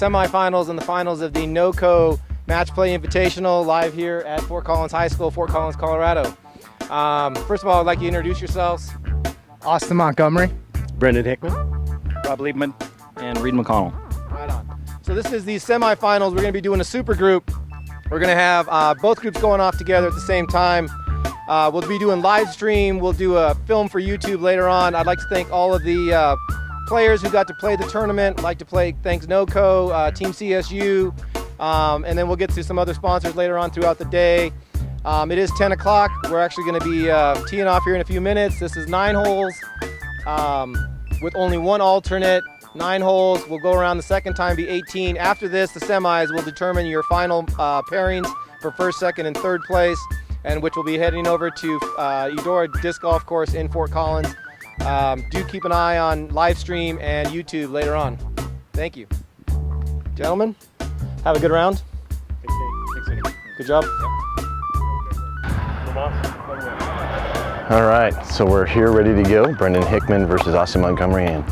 semifinals and the finals of the NoCo Match Play Invitational live here at Fort Collins High School, Fort Collins, Colorado. First of all, I'd like you to introduce yourselves. Austin Montgomery. Brendan Hickman. Rob Liebman. And Reed McConnell. Right on. So this is the semifinals. We're going to be doing a super group. We're going to have both groups going off together at the same time. We'll be doing live stream. We'll do a film for YouTube later on. I'd like to thank all of the players who got to play the tournament. I'd like to thanks NoCo, Team CSU, and then we'll get to some other sponsors later on throughout the day. It is 10 o'clock. We're actually going to be teeing off here in a few minutes. This is 9 holes with only one alternate. 9 holes. We'll go around the second time, be 18. After this, the semis will determine your final pairings for first, second, and third place, and which will be heading over to Eudora Disc Golf Course in Fort Collins. Do keep an eye on live stream and YouTube later on. Thank you. Gentlemen, have a good round. Good job. All right, so we're here ready to go. Brendan Hickman versus Austin Montgomery and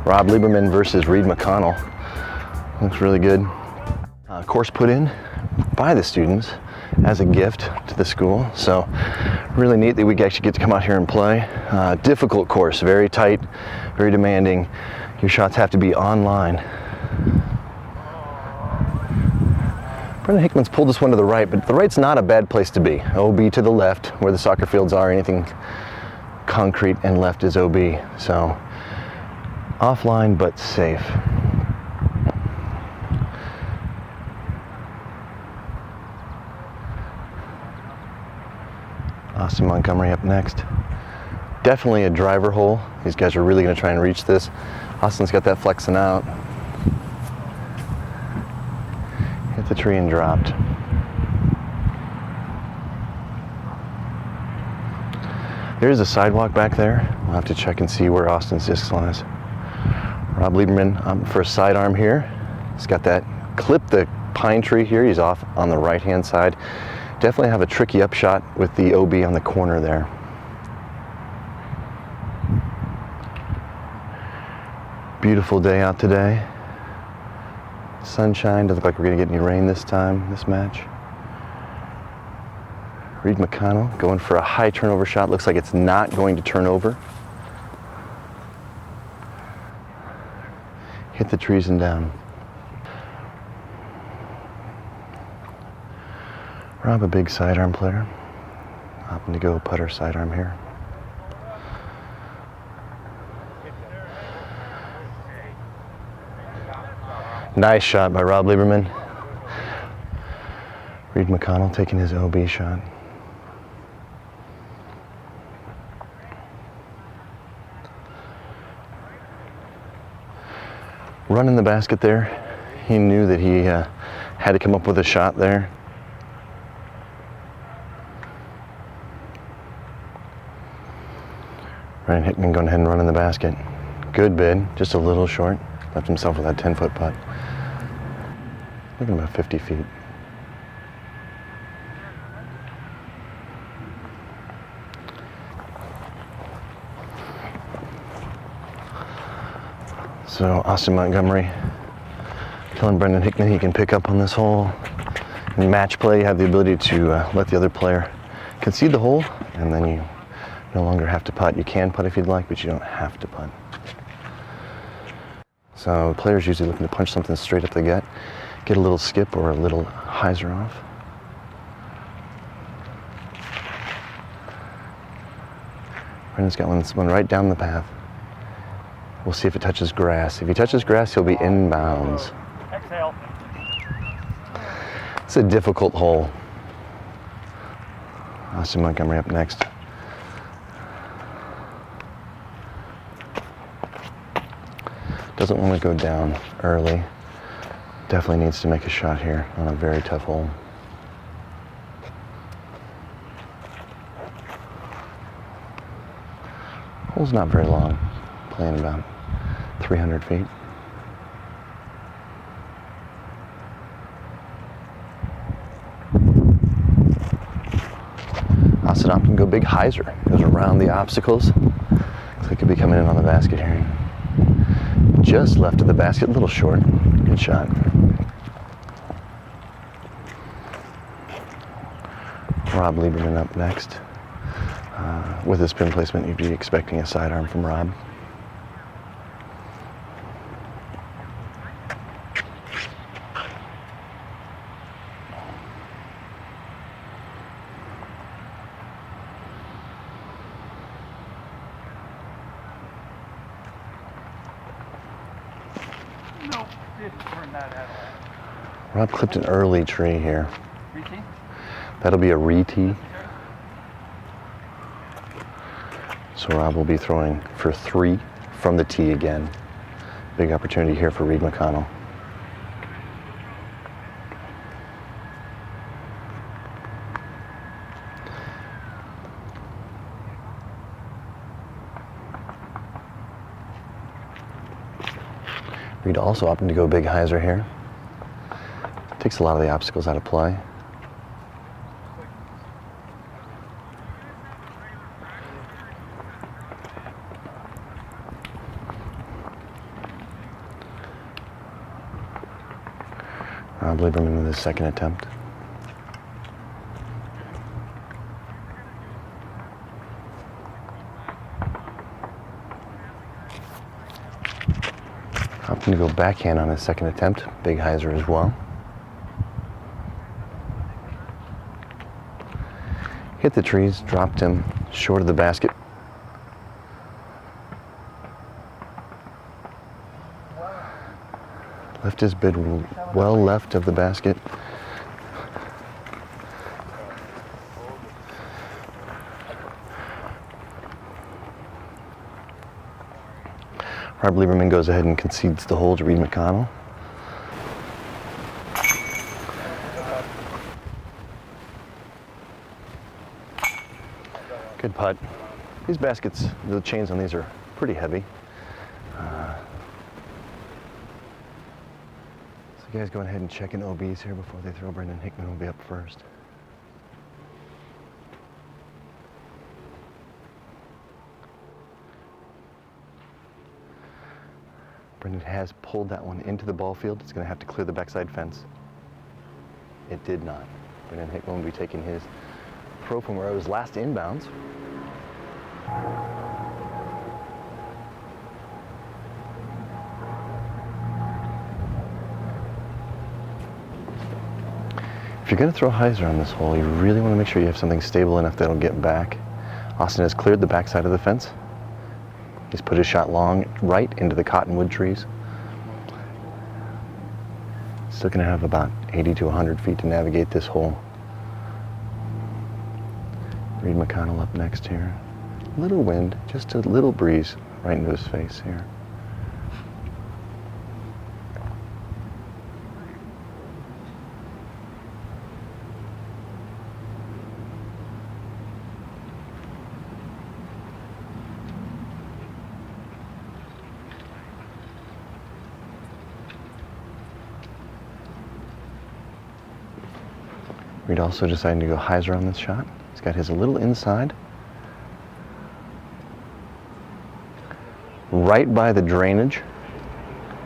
Rob Liebman versus Reed McConnell. Looks really good. Course put in by the students as a gift to the school. So really neat that we actually get to come out here and play. Difficult course, very tight, very demanding. Your shots have to be online. Brendan Hickman's pulled this one to the right, but the right's not a bad place to be. OB to the left, where the soccer fields are, anything concrete, and left is OB. So offline, but safe. Austin Montgomery up next. Definitely a driver hole. These guys are really going to try and reach this. Austin's got that flexing out. Hit the tree and dropped. There's a sidewalk back there. We'll have to check and see where Austin's disc lies. Rob Liebman for a sidearm here. He's got that clip the pine tree here. He's off on the right-hand side. Definitely have a tricky upshot with the OB on the corner there. Beautiful day out today. Sunshine. Doesn't look like we're going to get any rain this time, this match. Reed McConnell going for a high turnover shot. Looks like it's not going to turn over. Hit the trees and down. Rob, a big sidearm player. Opting to go putter sidearm here. Nice shot by Rob Lieberman. Reed McConnell taking his OB shot. Running the basket there. He knew that he had to come up with a shot there. Ryan Hickman going ahead and running the basket. Good bid, just a little short. Left himself with that 10-foot putt. Looking about 50 feet. So Austin Montgomery telling Brendan Hickman he can pick up on this hole. In match play, you have the ability to let the other player concede the hole, and then you no longer have to putt. You can putt if you'd like, but you don't have to putt. So players usually looking to punch something straight up the gut, get a little skip or a little hyzer off. Brendan's got one right down the path. We'll see if it touches grass. If he touches grass, he'll be inbounds. Exhale. It's a difficult hole. Austin Montgomery up next. Doesn't want to go down early. Definitely needs to make a shot here on a very tough hole. Hole's not very long, playing about 300 feet. Austin opting to go big hyzer. Goes around the obstacles. Looks like he'll be coming in on the basket here. Just left of the basket, a little short. Good shot. Rob Liebman up next. With a spin placement, you'd be expecting a sidearm from Rob. No, didn't turn that at all. Rob clipped an early tree here. Retee? That'll be a re-tee. So Rob will be throwing for 3 from the tee again. Big opportunity here for Reed McConnell. Reed also opting to go big hyzer here. Takes a lot of the obstacles out of play. Rob Liebman with his second attempt. Opting to go backhand on his second attempt. Big hyzer as well. Hit the trees, dropped him short of the basket. Left his bid well left of the basket. Rob Liebman goes ahead and concedes the hole to Reed McConnell. Good putt. These baskets, the chains on these are pretty heavy. So guys going ahead and checking OBs here before they throw. Brendan Hickman will be up first. Brendan has pulled that one into the ball field. It's going to have to clear the backside fence. It did not. Brendan Hickman will be taking his pro from where it was last inbounds. If you're going to throw hyzer on this hole, you really want to make sure you have something stable enough that'll get back. Austin has cleared the backside of the fence. He's put his shot long right into the cottonwood trees. Still going to have about 80 to 100 feet to navigate this hole. Reed McConnell up next here. Little wind, just a little breeze right into his face here. Reed also deciding to go hyzer on this shot. He's got his a little inside. Right by the drainage.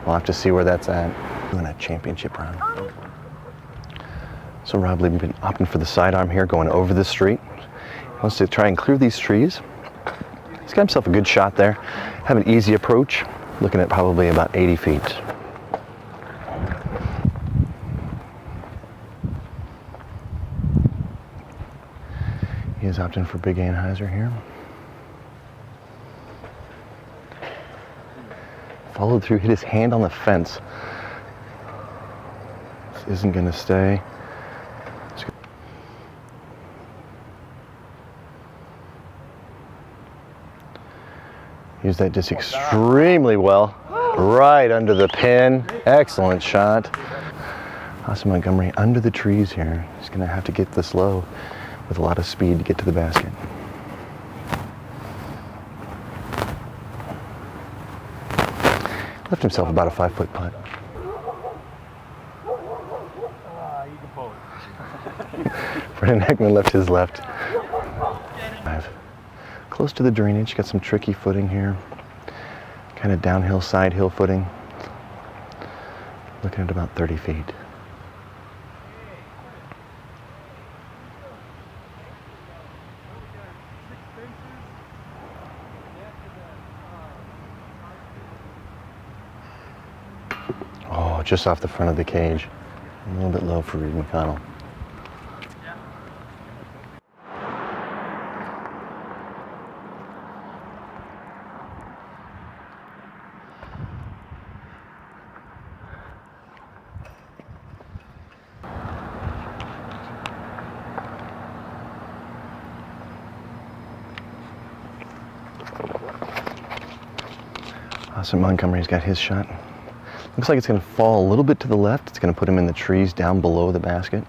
We'll have to see where that's at. Doing a championship round. So Rob Liebman opting for the sidearm here, going over the street. He wants to try and clear these trees. He's got himself a good shot there. Have an easy approach, looking at probably about 80 feet. He is opting for big anhyzer here. Followed through, hit his hand on the fence. This isn't going to stay. Use that disc extremely well. Right under the pin. Excellent shot. Austin Montgomery under the trees here. He's going to have to get this low with a lot of speed to get to the basket. Left himself about a 5-foot putt. You can pull it. Brendan Hickman left his left. Close to the drainage, got some tricky footing here. kind of downhill, side hill footing. Looking at about 30 feet. Oh, just off the front of the cage. A little bit low for Reed McConnell. Montgomery's got his shot. Looks like it's going to fall a little bit to the left. It's going to put him in the trees down below the basket.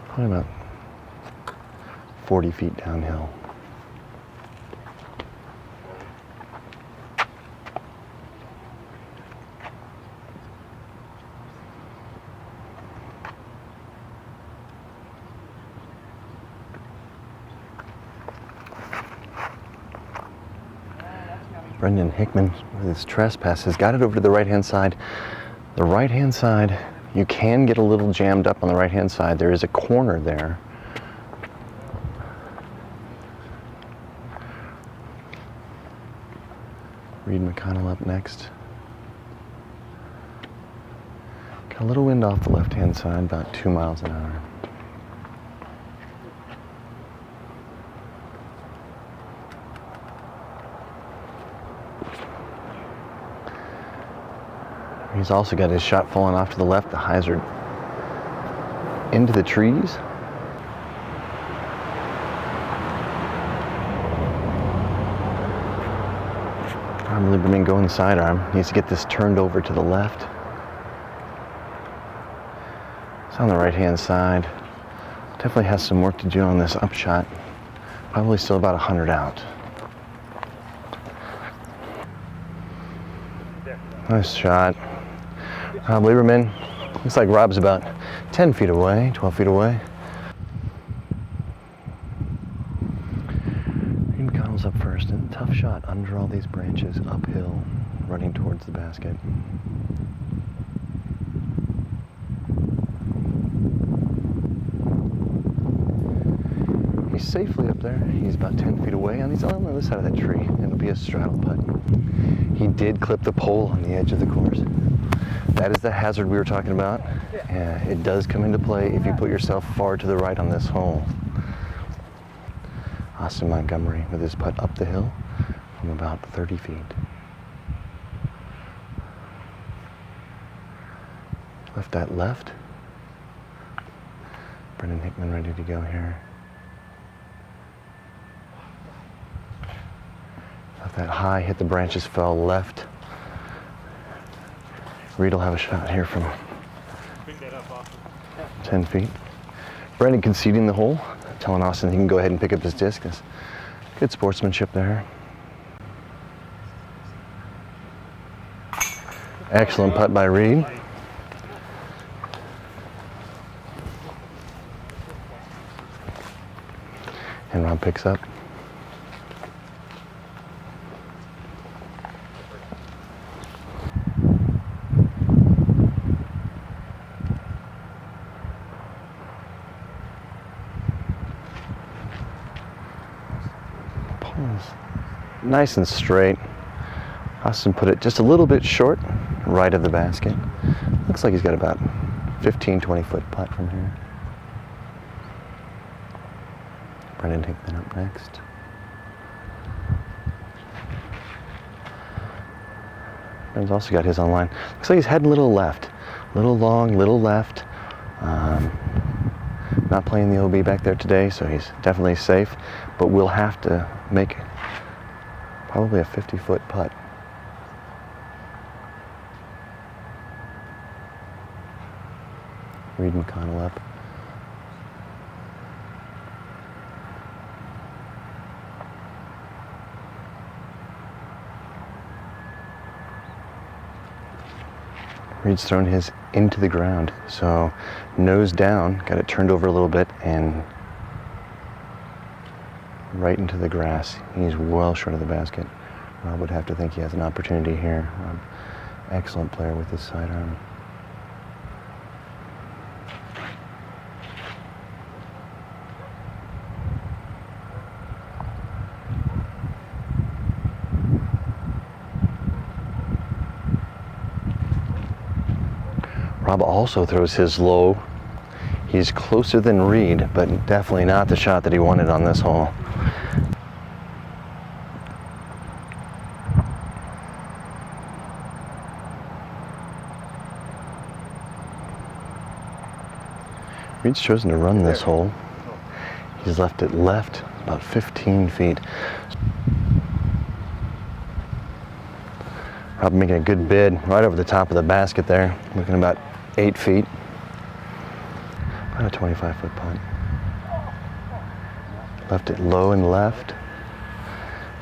Probably about 40 feet downhill. Brendan Hickman with his trespass has got it over to the right-hand side. The right-hand side, you can get a little jammed up on the right-hand side. There is a corner there. Reed McConnell up next. Got a little wind off the left-hand side, about 2 miles an hour. He's also got his shot falling off to the left, the hyzer into the trees. Liebman going sidearm. Needs to get this turned over to the left. It's on the right-hand side. Definitely has some work to do on this upshot. Probably still about 100 out. Nice shot. Liebman, looks like Rob's about 10 feet away, 12 feet away. Reed McConnell's up first, and tough shot under all these branches, uphill, running towards the basket. He's safely up there. He's about 10 feet away, and he's on the other side of that tree. It'll be a straddle putt. He did clip the pole on the edge of the course. That is the hazard we were talking about. Yeah, it does come into play if you put yourself far to the right on this hole. Austin Montgomery with his putt up the hill from about 30 feet. Left that left. Brendan Hickman ready to go here. Left that high, hit the branches, fell left. Reed will have a shot here from 10 feet. Brendan conceding the hole, telling Austin he can go ahead and pick up his disc. Good sportsmanship there. Excellent putt by Reed. And Rob picks up. Nice and straight. Austin put it just a little bit short, right of the basket. Looks like he's got about 15, 20 foot putt from here. Brendan Hickman up next. Brendan's also got his online. Looks like he's heading a little left. Little long, little left. Not playing the OB back there today, so he's definitely safe, but we'll have to make probably a 50-foot putt. Reed McConnell up. Reed's thrown his into the ground, so nose down, got it turned over a little bit, and right into the grass. He's well short of the basket. Rob would have to think he has an opportunity here. Rob, excellent player with his sidearm. Rob also throws his low. He's closer than Reed, but definitely not the shot that he wanted on this hole. Reed's chosen to run this hole. He's left it left about 15 feet. Rob making a good bid right over the top of the basket there, looking about 8 feet. About a 25-foot putt. Left it low and left.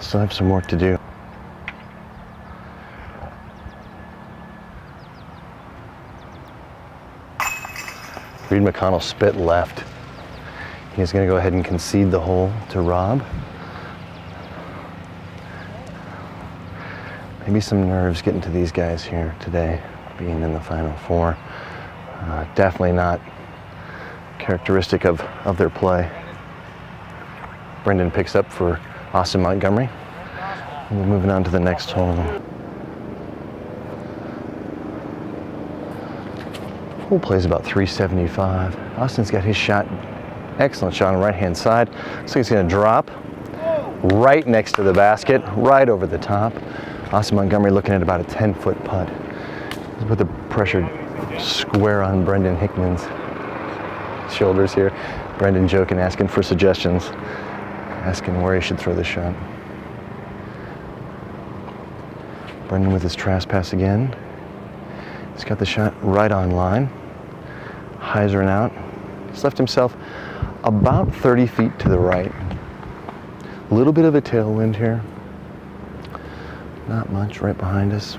Still have some work to do. Reed McConnell spit left. He's going to go ahead and concede the hole to Rob. Maybe some nerves getting to these guys here today, being in the Final Four. Definitely not characteristic of their play. Brendan picks up for Austin Montgomery. We're moving on to the next hole. Hole plays about 375. Austin's got his shot, excellent shot on the right-hand side. Looks like he's going to drop right next to the basket, right over the top. Austin Montgomery looking at about a 10-foot putt. Let's put the pressure square on Brendan Hickman's shoulders here. Brendan joking, asking for suggestions, asking where he should throw the shot. Brendan with his trespass again. He's got the shot right on line. Hyzering out. He's left himself about 30 feet to the right. A little bit of a tailwind here. Not much right behind us.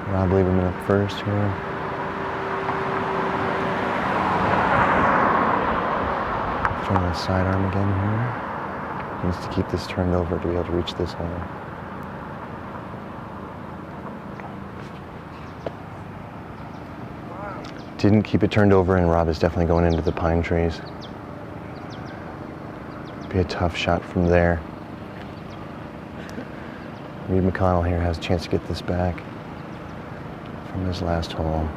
Rob Liebman up first here. Throwing a sidearm again here. Needs to keep this turned over to be able to reach this hole. Didn't keep it turned over, and Rob is definitely going into the pine trees. Be a tough shot from there. Reed McConnell here has a chance to get this back from his last hole.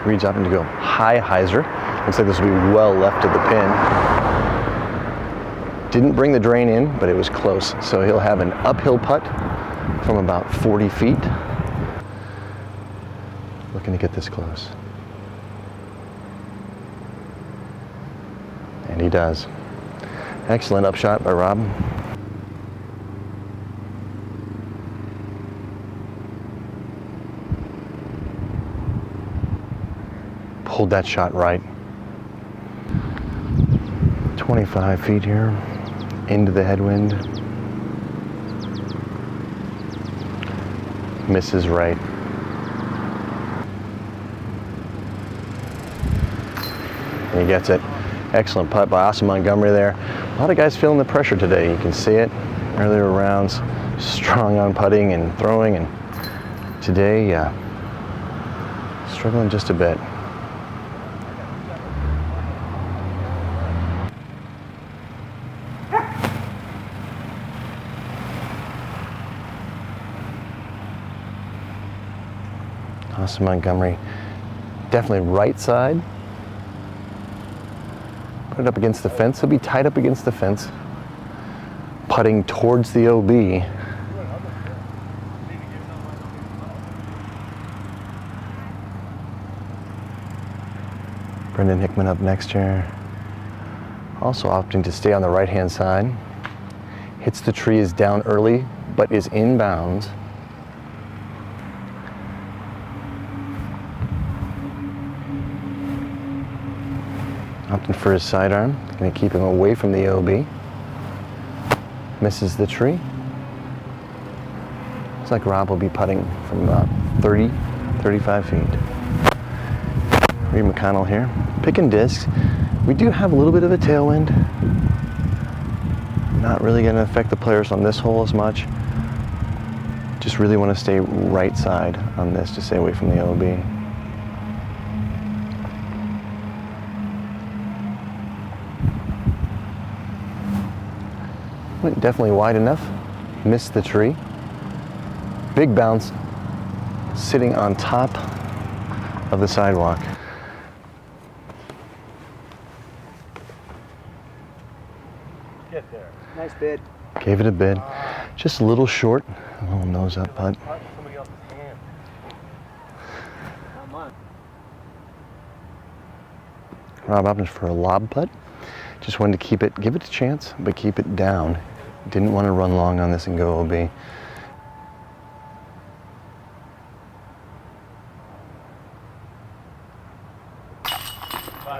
Reed's opting to go high hyzer. Looks like this will be well left of the pin. Didn't bring the drain in, but it was close. So he'll have an uphill putt from about 40 feet. Looking to get this close. And he does. Excellent upshot by Rob. Pulled that shot right. 25 feet here, into the headwind. Misses right. And he gets it. Excellent putt by Austin Montgomery there. A lot of guys feeling the pressure today. You can see it. Earlier rounds, strong on putting and throwing, and today, struggling just a bit. Austin Montgomery, definitely right side. Put it up against the fence. He'll be tied up against the fence. Putting towards the OB. Brendan Hickman up next here. Also opting to stay on the right-hand side. Hits the tree, is down early, but is in bounds. Opting for his sidearm. Going to keep him away from the OB. Misses the tree. Looks like Rob will be putting from about 30, 35 feet. Reed McConnell here. Picking discs. We do have a little bit of a tailwind. Not really going to affect the players on this hole as much. Just really want to stay right side on this to stay away from the OB. Went definitely wide enough. Missed the tree. Big bounce. Sitting on top of the sidewalk. Get there. Nice bid. Gave it a bid. Just a little short. A little nose up putt. Somebody else's hand. Not mine. Rob opted for a lob putt. Just wanted to keep it, give it a chance, but keep it down. Didn't want to run long on this and go OB.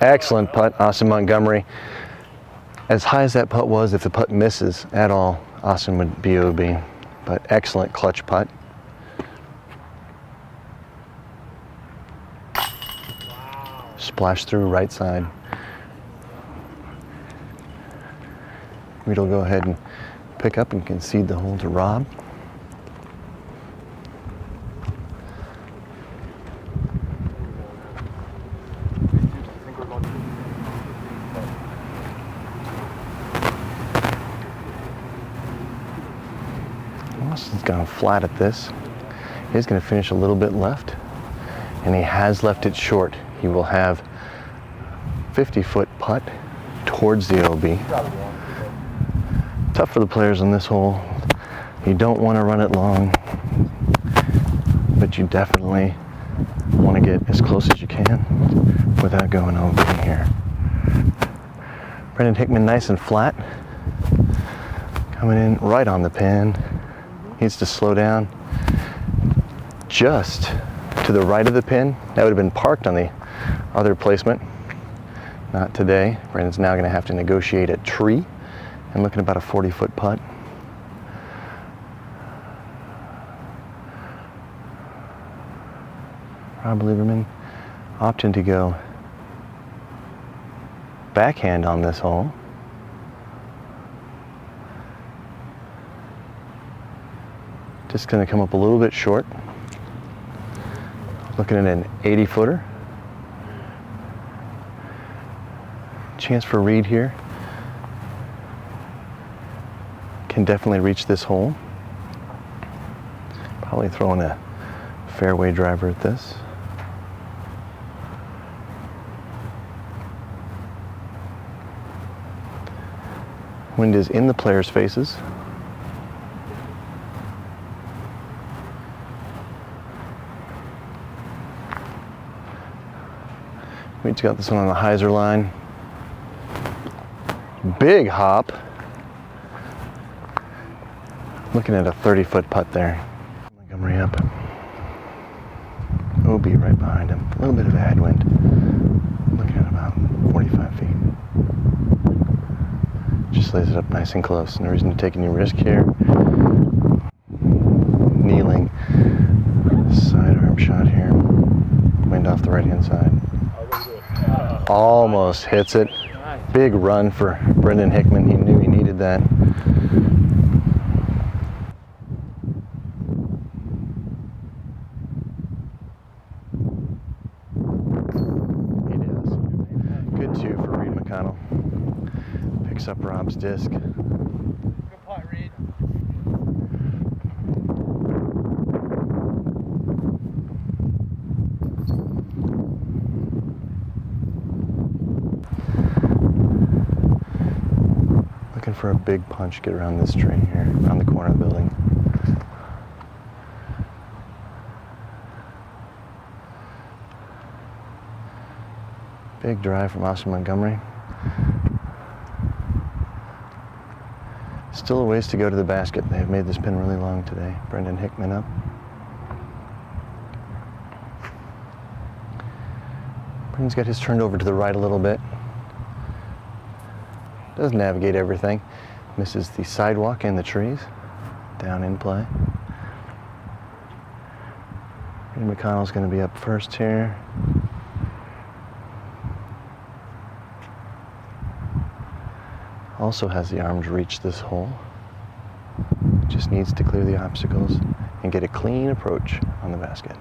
Excellent putt, Austin Montgomery. As high as that putt was, if the putt misses at all, Austin would be OB. But excellent clutch putt. Splash through right side. Reed will go ahead and pick up and concede the hole to Rob. Austin's gone flat at this. He's going to finish a little bit left, and he has left it short. He will have 50-foot putt towards the OB. Tough for the players on this hole. You don't want to run it long, but you definitely want to get as close as you can without going OB here. Brendan Hickman nice and flat. Coming in right on the pin. Needs to slow down just to the right of the pin. That would have been parked on the other placement. Not today. Brendan's now going to have to negotiate a tree and looking about a 40-foot putt. Rob Liebman opting to go backhand on this hole. Just going to come up a little bit short. Looking at an 80-footer. Chance for Reed here. Can definitely reach this hole. Probably throwing a fairway driver at this. Wind is in the players' faces. Reed's got this one on the hyzer line. Big hop. Looking at a 30-foot putt there. Montgomery up. OB right behind him. A little bit of a headwind. Looking at about 45 feet. Just lays it up nice and close. No reason to take any risk here. Kneeling. Sidearm shot here. Wind off the right-hand side. Almost hits it. Big run for Brendan Hickman. He knew he needed that. He does. Good two for Reed McConnell. Picks up Rob's disc. Good putt, Reed. Looking for a big punch, get around this tree here, around the corner of the building. Big drive from Austin Montgomery. Still a ways to go to the basket. They've made this pin really long today. Brendan Hickman up. Brendan's got his turned over to the right a little bit. Does navigate everything. Misses the sidewalk and the trees. Down in play. And McConnell's going to be up first here. Also has the arm to reach this hole. Just needs to clear the obstacles and get a clean approach on the basket.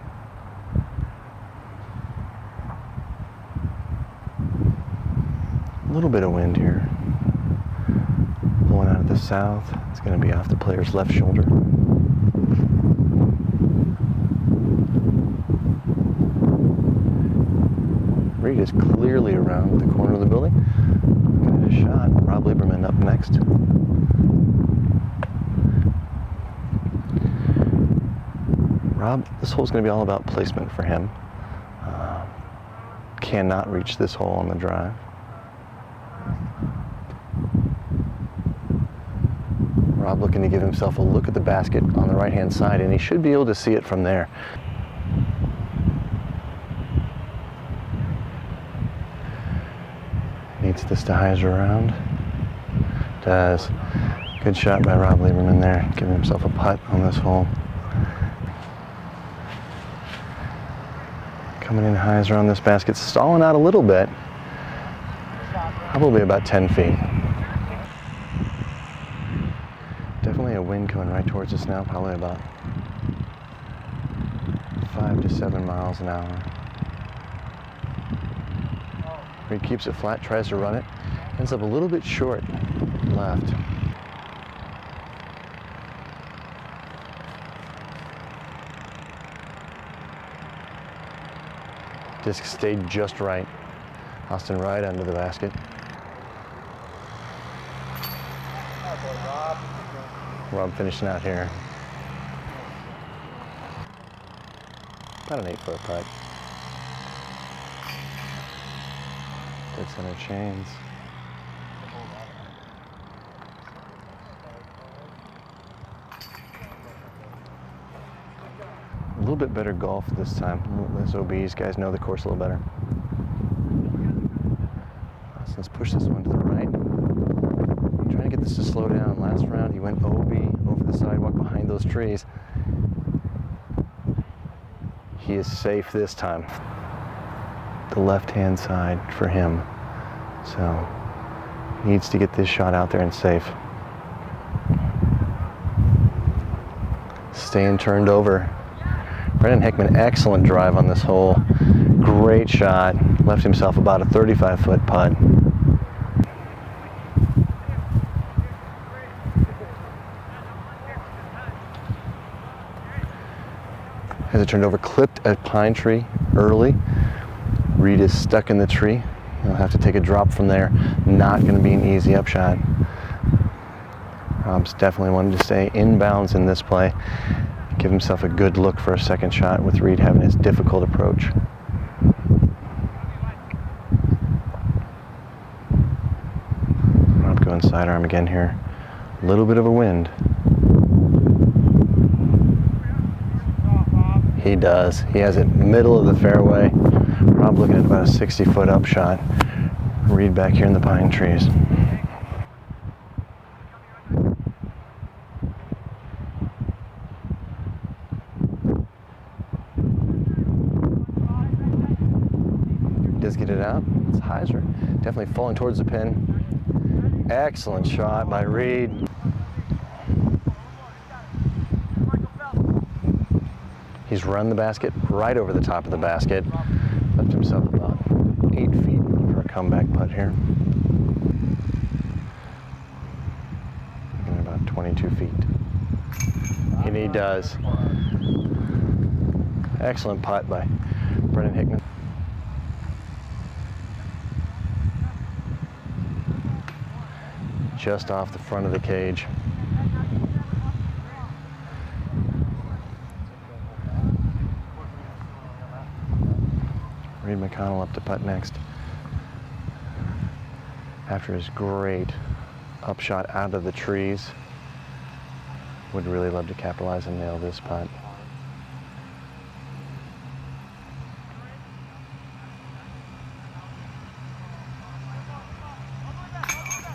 A little bit of wind here. Blowing out of the south. It's going to be off the player's left shoulder. Reed is clearly around the corner of the building. Looking at a shot. Rob Liebman up next. Rob, this hole's going to be all about placement for him. Cannot reach this hole on the drive. Rob looking to give himself a look at the basket on the right-hand side, and he should be able to see it from there. Needs this to hyzer around. Does. Good shot by Rob Liebman there, giving himself a putt on this hole. Coming in hyzer on this basket, stalling out a little bit. Probably about 10 feet. Definitely a wind coming right towards us now, probably about 5 to 7 miles an hour. He keeps it flat, tries to run it, ends up a little bit short left. Disc stayed just right. Austin right under the basket. Rob finishing out here. About an 8-foot putt. Dead center chains. A little bit better golf this time. Less OBs, guys know the course a little better. So let's push this one to the right. Trying to get this to slow down. Last round he went OB over the sidewalk behind those trees. He is safe this time. The left-hand side for him. So needs to get this shot out there and safe. Staying turned over. Brendan Hickman, excellent drive on this hole. Great shot. Left himself about a 35-foot putt. Has it turned over, clipped a pine tree early. Reed is stuck in the tree. He'll have to take a drop from there. Not going to be an easy upshot. Rob's definitely wanted to stay inbounds in this play. Give himself a good look for a second shot with Reed having his difficult approach. Rob going sidearm again here. A little bit of a wind. He does. He has it middle of the fairway. Rob looking at about a 60-foot upshot. Reed back here in the pine trees. Does get it out. It's hyzer. Definitely falling towards the pin. Excellent shot by Reed. He's run the basket right over the top of the basket. Left himself about 8 feet for a comeback putt here. And about 22 feet. And he does. Excellent putt by Brendan Hickman. Just off the front of the cage. Reed McConnell up to putt next. After his great upshot out of the trees. Would really love to capitalize and nail this putt.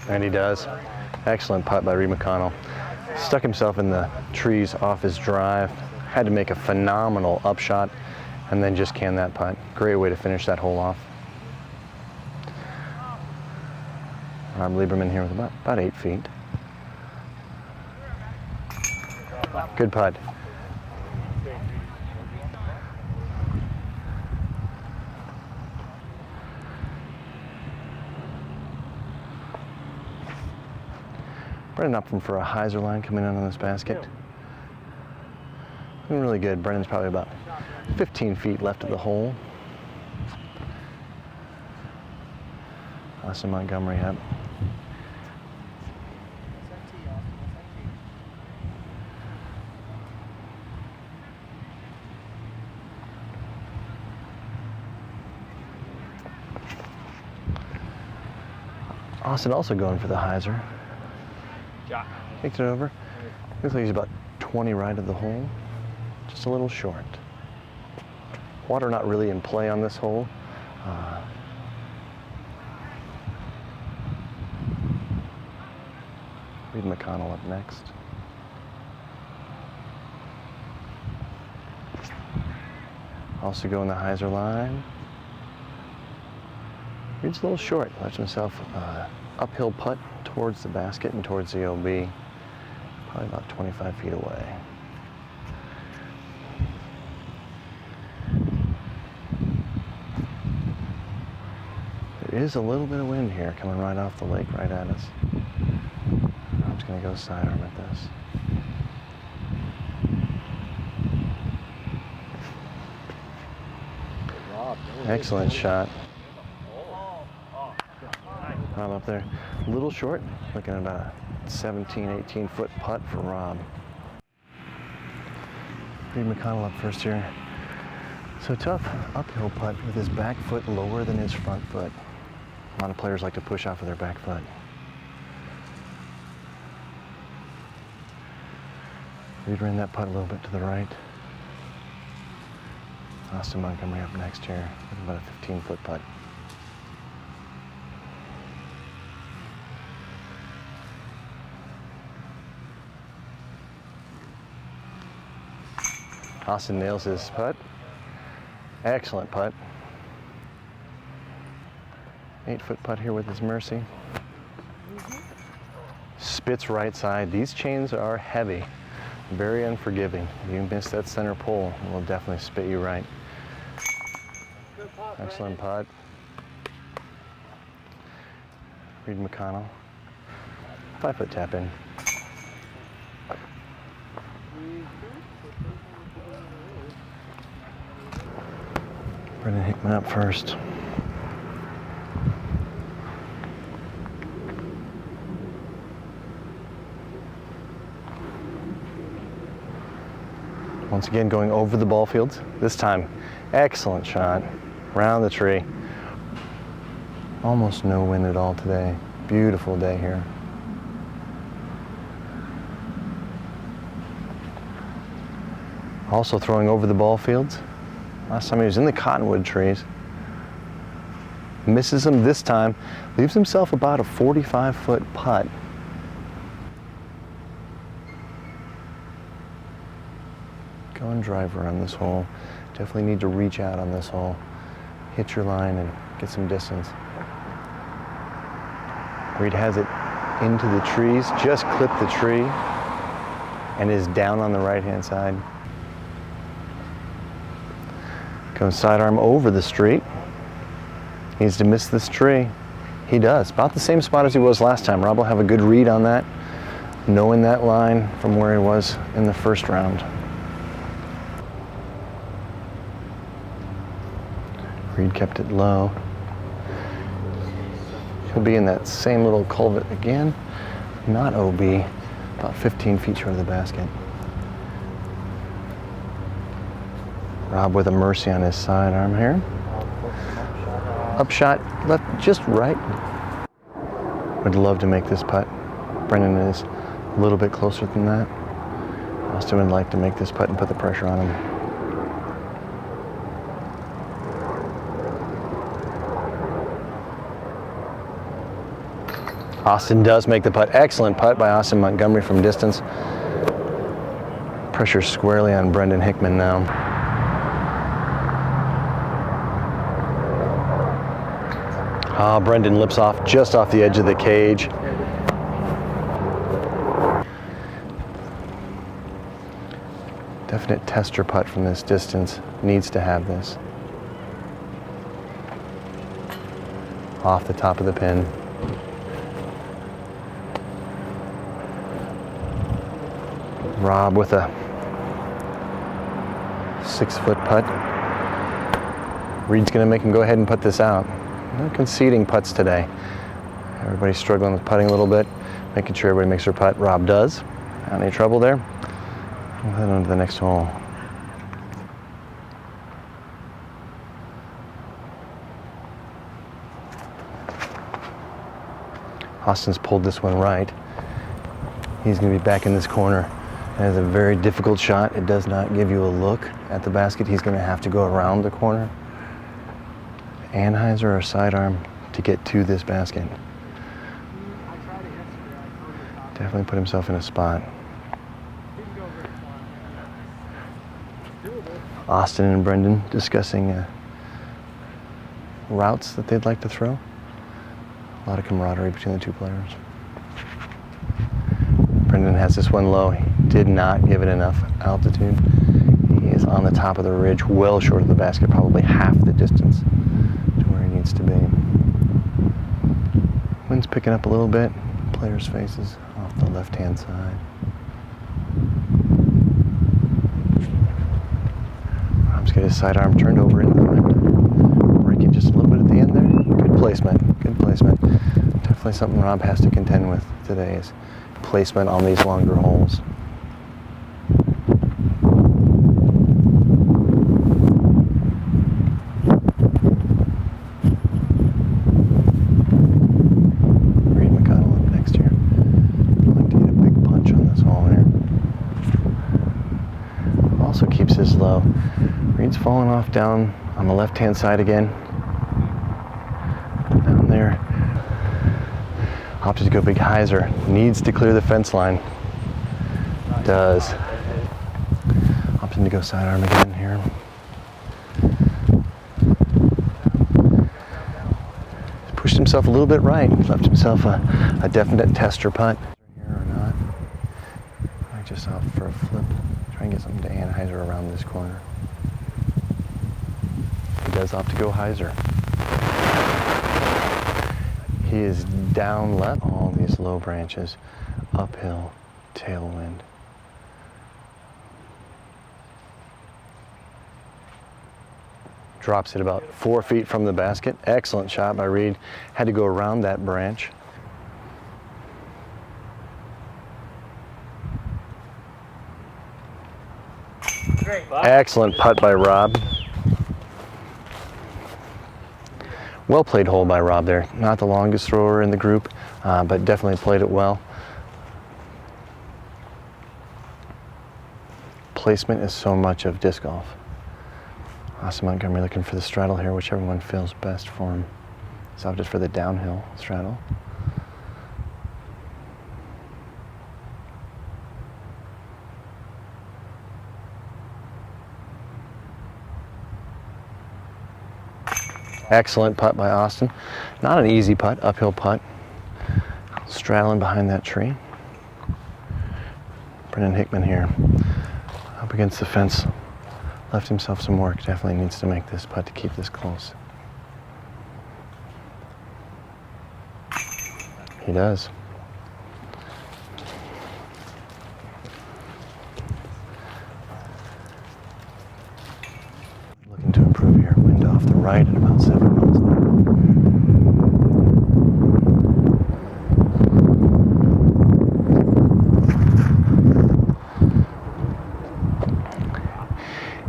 And he does. Excellent putt by Reed McConnell. Stuck himself in the trees off his drive. Had to make a phenomenal upshot and then just can that putt. Great way to finish that hole off. Rob Liebman here with about 8 feet. Good putt. Brendan Upton for a hyzer line coming in on this basket. Looking really good. Brendan's probably about 15 feet left of the hole. Austin Montgomery up. Austin also going for the hyzer. Takes it over. Looks like he's about 20 right of the hole. Just a little short. Water not really in play on this hole. Reed McConnell up next. Also going the hyzer line. Reed's a little short. Left himself uphill putt towards the basket and towards the OB. Probably about 25 feet away. There is a little bit of wind here coming right off the lake right at us. I'm just going to go sidearm at this. Excellent shot. Rob up there. A little short, looking at about a 17, 18 foot putt for Rob. Reed McConnell up first here. So tough uphill putt with his back foot lower than his front foot. A lot of players like to push off of their back foot. Reed ran that putt a little bit to the right. Austin Montgomery up next here, with about a 15 foot putt. Austin nails his putt. Excellent putt. 8 foot putt here with his Mercy. Spits right side. These chains are heavy, very unforgiving. You miss that center pole, it will definitely spit you right. Excellent putt. Reed McConnell. 5 foot tap in. Brendan Hickman up first. Once again going over the ball fields. This time, excellent shot. Round the tree. Almost no wind at all today. Beautiful day here. Also throwing over the ball fields. Last time he was in the cottonwood trees. Misses him this time. Leaves himself about a 45 foot putt. Go and driver on this hole. Definitely need to reach out on this hole. Hit your line and get some distance. Reed has it into the trees, just clipped the tree, and is down on the right-hand side. Goes sidearm over the street. Needs to miss this tree. He does. About the same spot as he was last time. Rob will have a good read on that, knowing that line from where he was in the first round. Reed kept it low. He'll be in that same little culvert again. Not OB, about 15 feet short of the basket. Rob with a Mercy on his sidearm here. Upshot, left just right. Would love to make this putt. Brendan is a little bit closer than that. Austin would like to make this putt and put the pressure on him. Austin does make the putt. Excellent putt by Austin Montgomery from distance. Pressure squarely on Brendan Hickman now. Brendan lips off just off the edge of the cage. Definite tester putt from this distance. Needs to have this. Off the top of the pin. Rob with a 6-foot putt. Reed's going to make him go ahead and put this out. No conceding putts today. Everybody's struggling with putting a little bit, making sure everybody makes their putt. Rob does. Not any trouble there. We'll head on to the next hole. Austin's pulled this one right. He's going to be back in this corner. It is a very difficult shot. It does not give you a look at the basket. He's going to have to go around the corner. Anheuser or sidearm to get to this basket. Definitely put himself in a spot. Austin and Brendan discussing routes that they'd like to throw. A lot of camaraderie between the two players. Brendan has this one low. He did not give it enough altitude. He is on the top of the ridge, well short of the basket, probably half the distance to where he needs to be. Wind's picking up a little bit. Players' faces off the left-hand side. Rob's got his sidearm turned over in front. Breaking just a little bit at the end there. Good placement. Good placement. Definitely something Rob has to contend with today is placement on these longer holes. Reed McConnell up next here. I'd like to get a big punch on this hole here. Also keeps this low. Reed's falling off down on the left-hand side again. Down there. Opted to go big hyzer. Needs to clear the fence line. Does. Opting to go sidearm again here. Pushed himself a little bit right. Left himself a definite tester putt. Here or not. I just opt for a flip. Try and get something to Anheuser around this corner. He does opt to go hyzer. He is down left, all these low branches, uphill, tailwind. Drops it about 4 feet from the basket. Excellent shot by Reed. Had to go around that branch. Great. Excellent putt by Rob. Well played hole by Rob there. Not the longest thrower in the group, but definitely played it well. Placement is so much of disc golf. Austin Montgomery looking for the straddle here, whichever one feels best for him. He's opted for the downhill straddle. Excellent putt by Austin. Not an easy putt, uphill putt. Straddling behind that tree. Brendan Hickman here. Up against the fence. Left himself some work. Definitely needs to make this putt to keep this close. He does. Looking to improve here. Wind off the right at about 7 miles an hour.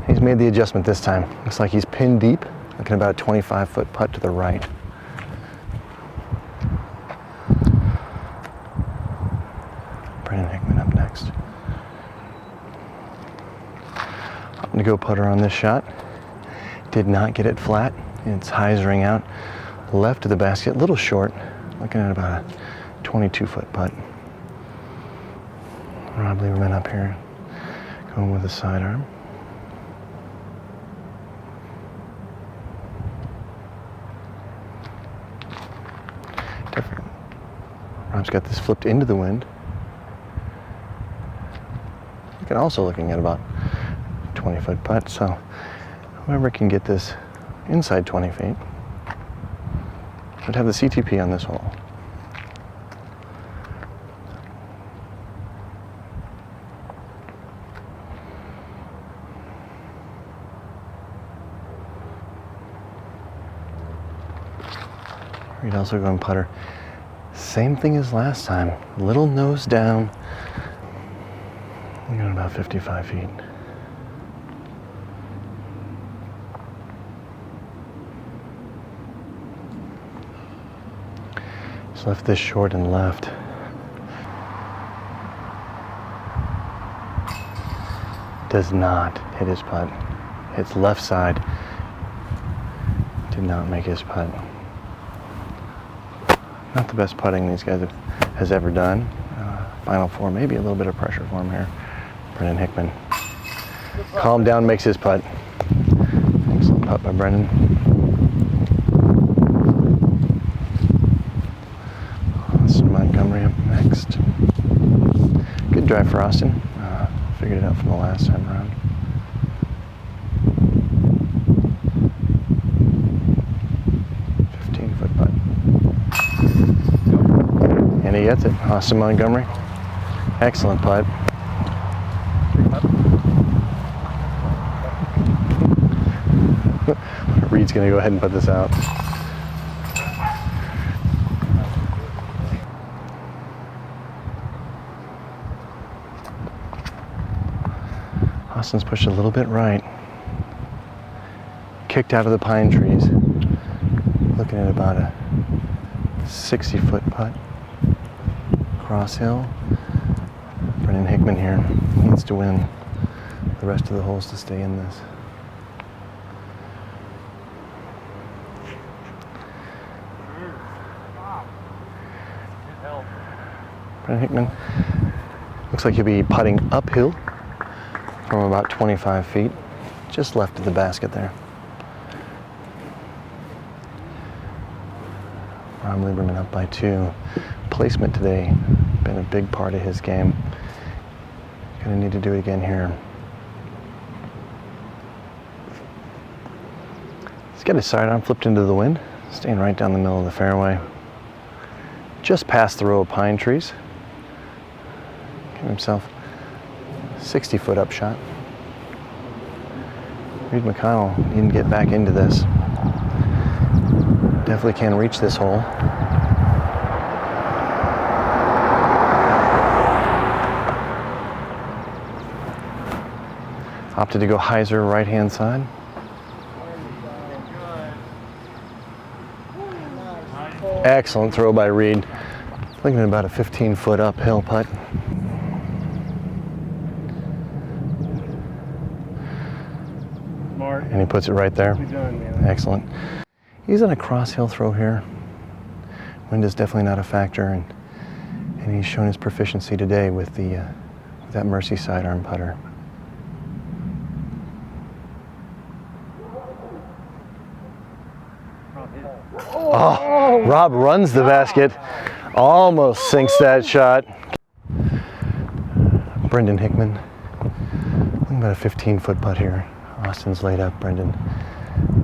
He's made the adjustment this time. Looks like he's pinned deep. Looking about a 25-foot putt to the right. Brendan Hickman up next. I'm gonna go putter on this shot. Did not get it flat. It's hyzering out left of the basket, a little short. Looking at about a 22-foot putt. Rob Liebman up here, going with the sidearm. Rob's got this flipped into the wind. Also looking at about 20-foot putt, so whoever can get this inside 20 feet should have the CTP on this hole. Reed also going putter. Same thing as last time, little nose down. We're going about 55 feet. Just left this short and left. Does not hit his putt. Hits left side. Did not make his putt. Not the best putting these guys has ever done. Final four, maybe a little bit of pressure for him here. Brendan Hickman. Calm down, makes his putt. Excellent putt by Brendan. Austin Montgomery up next. Good drive for Austin. Figured it out from the last time around. And he gets it. Austin Montgomery. Excellent putt. Reed's going to go ahead and put this out. Austin's pushed a little bit right. Kicked out of the pine trees. Looking at about a 60-foot putt. Cross hill. Brendan Hickman here needs to win the rest of the holes to stay in this. Brendan Hickman looks like he'll be putting uphill from about 25 feet, just left of the basket there. Rob Liebman up by 2. Placement today been a big part of his game. Gonna need to do it again here. He's got his sidearm flipped into the wind, staying right down the middle of the fairway. Just past the row of pine trees. Give himself a 60-foot up shot. Reed McConnell needing to get back into this. Definitely can reach this hole. Opted to go hyzer right-hand side. Excellent throw by Reed. Looking at about a 15-foot uphill putt. Smart. And he puts it right there. Nicely done, man. Excellent. He's on a cross-hill throw here. Wind is definitely not a factor, and he's shown his proficiency today with that Mercy sidearm putter. Oh, Rob runs the basket, almost sinks that shot. Brendan Hickman, about a 15-foot putt here. Austin's laid up. Brendan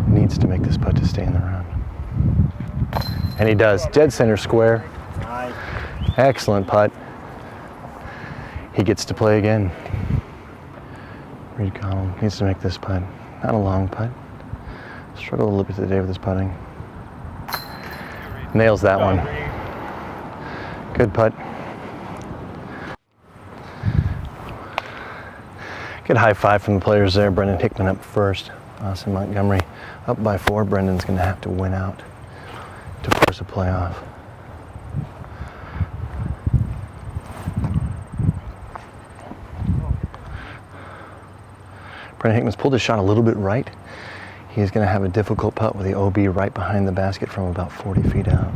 needs to make this putt to stay in the round. And he does, dead center square. Excellent putt. He gets to play again. Reed McConnell needs to make this putt. Not a long putt. Struggled a little bit today with his putting. Nails that one. Good putt. Good high five from the players there. Brendan Hickman up first. Austin Montgomery up by 4. Brendan's going to have to win out to force a playoff. Brendan Hickman's pulled his shot a little bit right. He's going to have a difficult putt with the OB right behind the basket from about 40 feet out.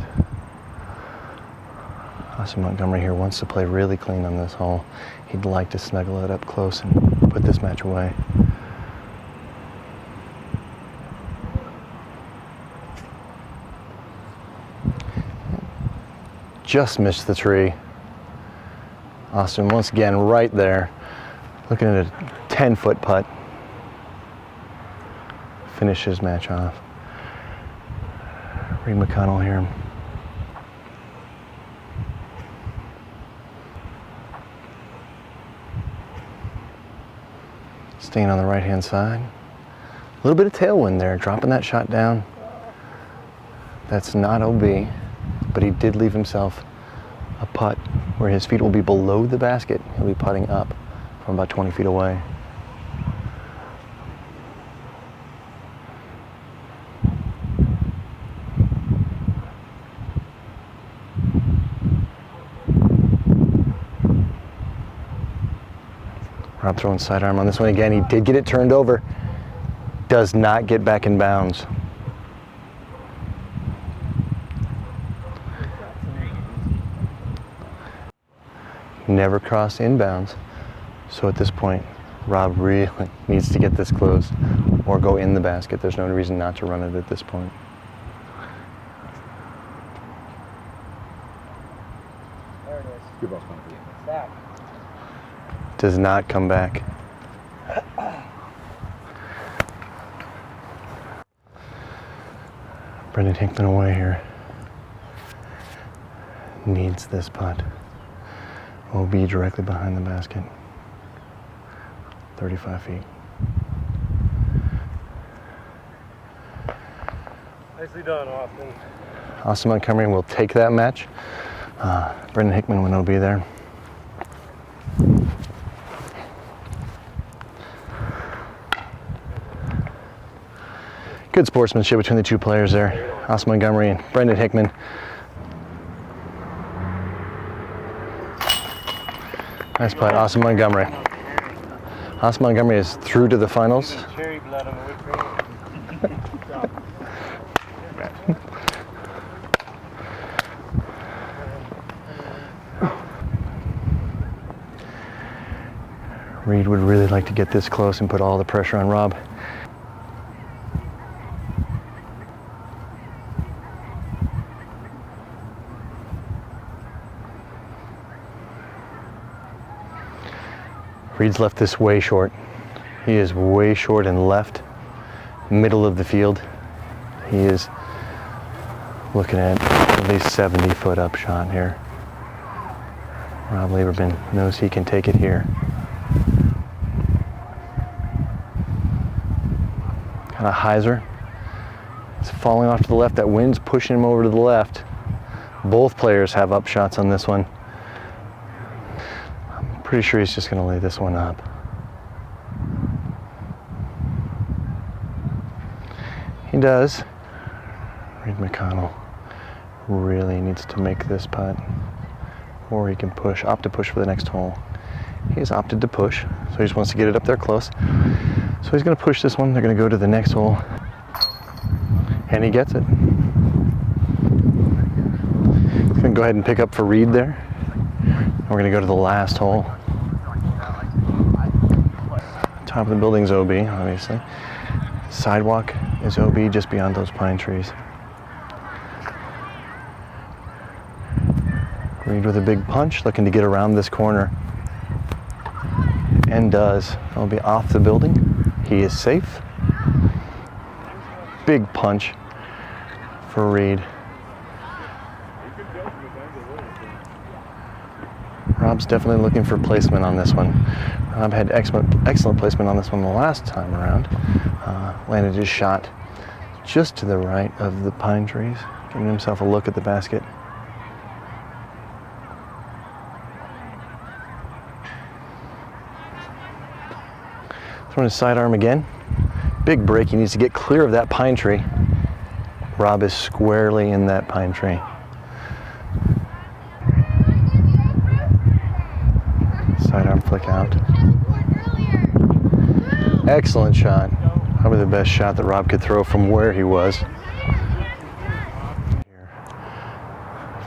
Austin Montgomery here wants to play really clean on this hole. He'd like to snuggle it up close and put this match away. Just missed the tree. Austin once again right there, looking at a 10-foot putt. Finish his match off. Reed McConnell here. Staying on the right-hand side. A little bit of tailwind there, dropping that shot down. That's not OB, but he did leave himself a putt where his feet will be below the basket. He'll be putting up from about 20 feet away. Rob throwing sidearm on this one again. He did get it turned over. Does not get back in bounds. Never crossed inbounds. So at this point, Rob really needs to get this close or go in the basket. There's no reason not to run it at this point. There it is. Good ball, it's that. Does not come back. Brendan Hickman away here. Needs this putt. Will be directly behind the basket. 35 feet. Nicely done, Austin. Austin Montgomery will take that match. Brendan Hickman will be there. Good sportsmanship between the two players there. Austin Montgomery and Brendan Hickman. Nice putt, Austin Montgomery. Austin Montgomery is through to the finals. Cherry blood on the whipped cream. Reed would really like to get this close and put all the pressure on Rob. Reed's left this way short. He is way short and left, middle of the field. He is looking at least 70-foot up shot here. Rob Liebman knows he can take it here. Kind of hyzer. It's falling off to the left. That wind's pushing him over to the left. Both players have up shots on this one. Pretty sure he's just going to lay this one up. He does. Reed McConnell really needs to make this putt, or he can opt to push for the next hole. He's opted to push, so he just wants to get it up there close. So he's going to push this one. They're going to go to the next hole, and he gets it. He's going to go ahead and pick up for Reed there. And we're going to go to the last hole. Top of the building's OB, obviously. Sidewalk is OB just beyond those pine trees. Reed with a big punch, looking to get around this corner. And does. It'll be off the building. He is safe. Big punch for Reed. Rob's definitely looking for placement on this one. Rob had excellent placement on this one the last time around. Landed his shot just to the right of the pine trees, giving himself a look at the basket. Throwing his sidearm again. Big break, he needs to get clear of that pine tree. Rob is squarely in that pine tree. Sidearm flick out. Excellent shot. Probably the best shot that Rob could throw from where he was.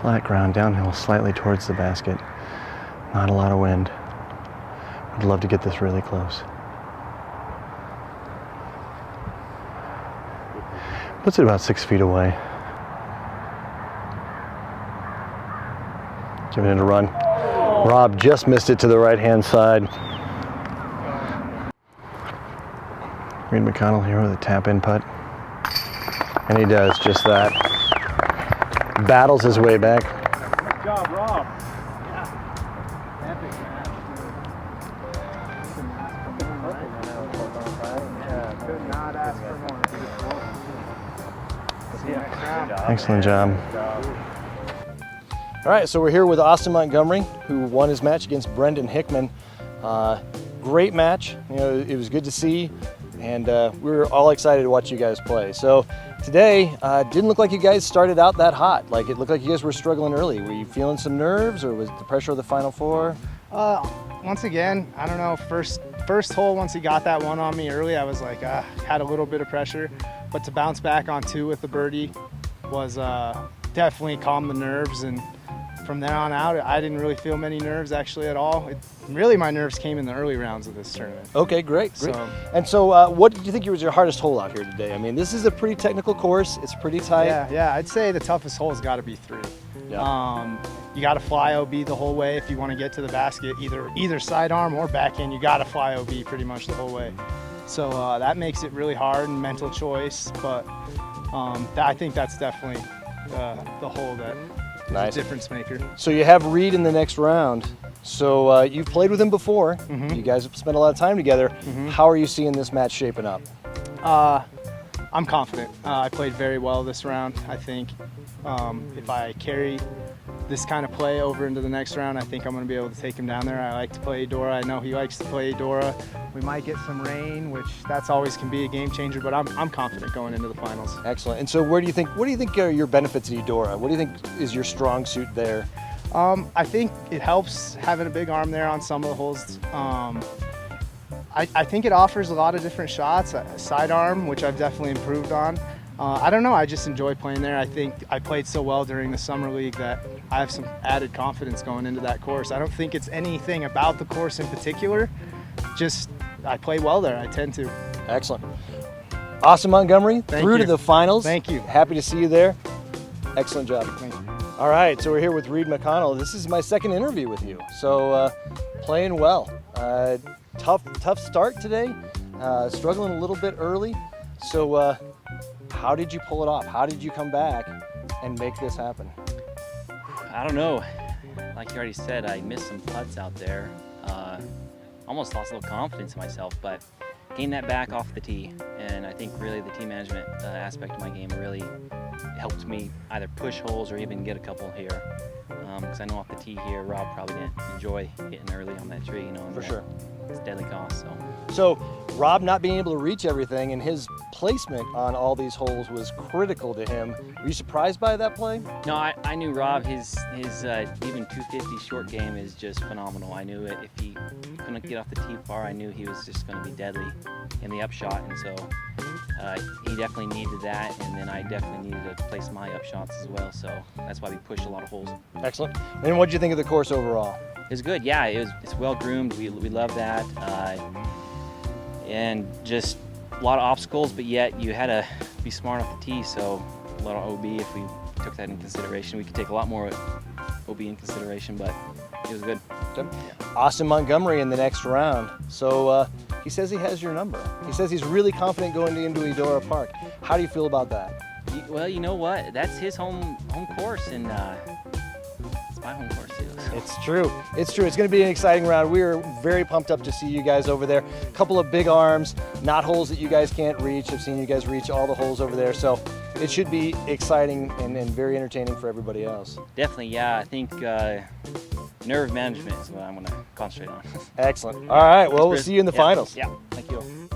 Flat ground, downhill slightly towards the basket. Not a lot of wind. I'd love to get this really close. Puts it about 6 feet away. Giving it a run. Rob just missed it to the right-hand side. Reed McConnell here with a tap-in putt. And he does just that. Battles his way back. Good job, Rob. Could not ask for more. Excellent job. All right, so we're here with Austin Montgomery, who won his match against Brendan Hickman. Great match. You know, it was good to see, and we were all excited to watch you guys play. So today, didn't look like you guys started out that hot. Like, it looked like you guys were struggling early. Were you feeling some nerves, or was it the pressure of the Final Four? Once again, I don't know, first hole, once he got that one on me early, I was like, had a little bit of pressure, but to bounce back on 2 with the birdie was definitely calmed the nerves, and from there on out, I didn't really feel many nerves actually at all. Really, my nerves came in the early rounds of this tournament. Okay, great. And so what did you think was your hardest hole out here today? I mean, this is a pretty technical course. It's pretty tight. Yeah, I'd say the toughest hole's got to be 3. Yeah. You got to fly OB the whole way if you want to get to the basket, either sidearm or backhand. You got to fly OB pretty much the whole way. So that makes it really hard and mental choice, but I think that's definitely the hole that is a difference maker. So you have Reed in the next round. So you've played with him before. Mm-hmm. You guys have spent a lot of time together. Mm-hmm. How are you seeing this match shaping up? I'm confident. I played very well this round. I think if I carry this kind of play over into the next round, I think I'm going to be able to take him down there. I like to play Dora. I know he likes to play Dora. We might get some rain, which that's always can be a game changer, but I'm confident going into the finals. Excellent. And so what do you think are your benefits at Eudora? What do you think is your strong suit there? I think it helps having a big arm there on some of the holes. I think it offers a lot of different shots, a sidearm, which I've definitely improved on. I don't know, I just enjoy playing there. I think I played so well during the summer league that I have some added confidence going into that course. I don't think it's anything about the course in particular, just I play well there, I tend to. Excellent. Austin Montgomery, through to the finals. Thank you. Happy to see you there. Excellent job. Thank you. All right, so we're here with Reed McConnell. This is my second interview with you, so playing well. Tough start today, struggling a little bit early. So how did you pull it off? How did you come back and make this happen? I don't know. Like you already said, I missed some putts out there. Almost lost a little confidence in myself, but gained that back off the tee. And I think really the tee management aspect of my game really helped me either push holes or even get a couple here. Because I know off the tee here, Rob probably didn't enjoy hitting early on that tree, you know. For sure. It's deadly cost, So Rob not being able to reach everything and his placement on all these holes was critical to him. Were you surprised by that play? No, I knew Rob, his even 250 short game is just phenomenal. I knew it. If he couldn't get off the tee far, I knew he was just going to be deadly in the upshot, and so he definitely needed that, and then I definitely needed to place my upshots as well, so that's why we pushed a lot of holes. Excellent. And what did you think of the course overall? It was good, yeah. It's well groomed. We love that, and just a lot of obstacles, but yet you had to be smart off the tee. So a lot of OB. If we took that in consideration, we could take a lot more OB in consideration, but it was good. Austin Montgomery in the next round. So he says he has your number. He says he's really confident going into Eudora Park. How do you feel about that? Well, you know what? That's his home course, and it's my home course too. So. It's true. It's true. It's going to be an exciting round. We are very pumped up to see you guys over there. A couple of big arms, not holes that you guys can't reach. I've seen you guys reach all the holes over there. So it should be exciting and very entertaining for everybody else. Definitely, yeah. I think nerve management is what I'm going to concentrate on. Excellent. All right. Well, we'll see you in the finals. Yeah. Thank you.